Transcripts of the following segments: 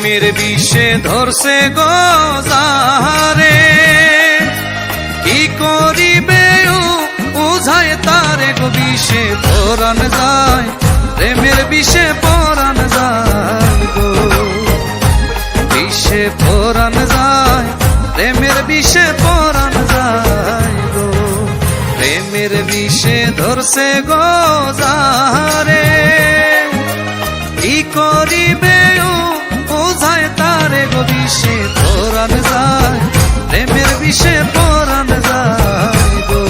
প্রেমের বিষে ধরছে গো যারে, কি করিবে বুঝায় তারে গো বিষে পরাণ যায়, প্রেমের বিষে পরাণ যায় গো, বিষে পরাণ যায়, প্রেমের বিষে পরাণ যায় গো, প্রেমের বিষে ধরছে গো যারে, কি করিবে বুঝায় তারে গো বিষে পরাণ যায়, প্রেমের বিষে পরাণ যায় গো,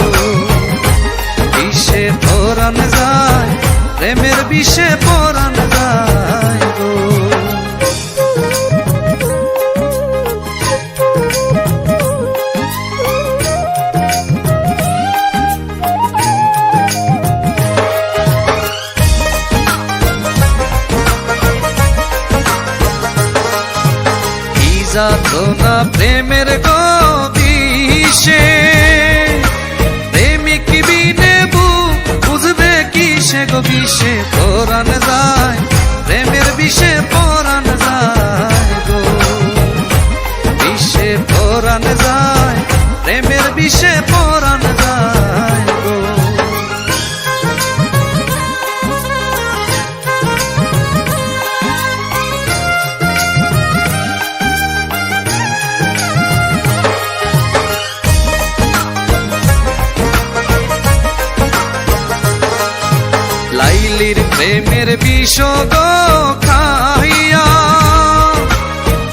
বিষে পরাণ যায়, প্রেমের বিষে পরাণ যায় গো। যাতনা প্রেমের গো বিষে, প্রেমিক বিনে বুঝবে কিসে গো বিষে পরাণ যায়, প্রেমের বিষে পরাণ যায় গো, বিষে পরাণ যায়, প্রেমের বিষে পরাণ যায় গো। লাইলির প্রেমের বিষ গো খাইয়া,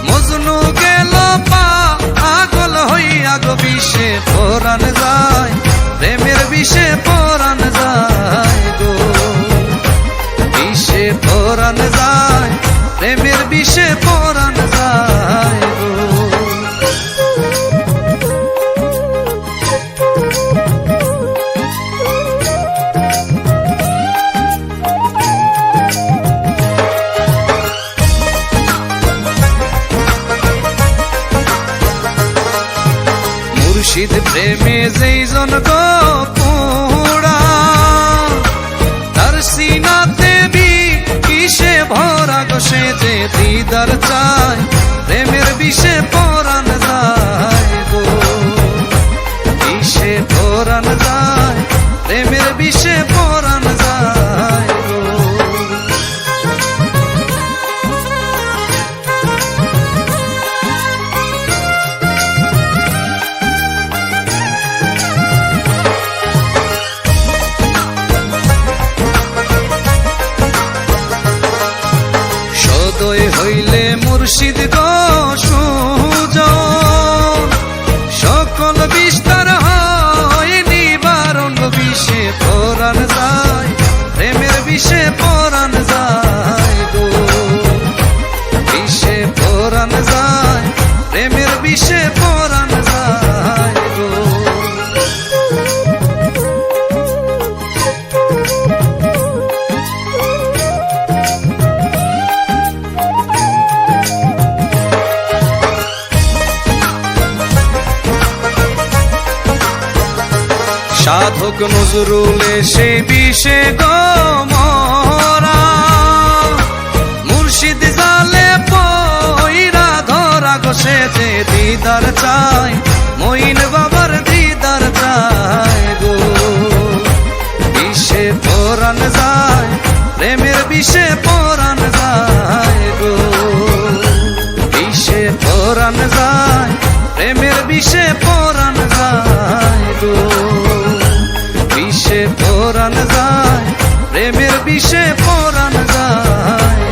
মজনু গেল পাগল হইয়া গো, বিষে পরাণ যায়, প্রেমের বিষে পরাণ যায় গো, বিষে পরাণ যায়, প্রেমের বিষে পরাণ যায় গো। মুর্শিদ প্রেমে যেইজন গো পুরা, তার সিনাতে বিষে ভরা গো, সে যে দিদার চায়, প্রেমের বিষে পরাণ যায় গো, বিষে পরাণ যায়, প্রেমের বিষে পরাণ যায় গো। সদয় হইলে মুর্শিদ গো সুজন, সকল বিস্তার হয় নিবারণ গো, বিষে পরাণ যায়, প্রেমের বিষে পরাণ যায় গো, বিষে পরাণ যায়, প্রেমের বিষে পরাণ যায় গো। সাধক নজরুল সে বিষে গো মরা, মুর্শিদ জালে পয়রা ধরা গো, সে যে দিদার চায়, মঈন বাবার দিদার চায় গো, বিষে পরাণ যায়, প্রেমের বিষে পরাণ যায় গো, বিষে পরাণ যায়, প্রেমের বিষে পরাণ যায় গো, বিষে পরাণ যায়, প্রেমের বিষে পরাণ যায়।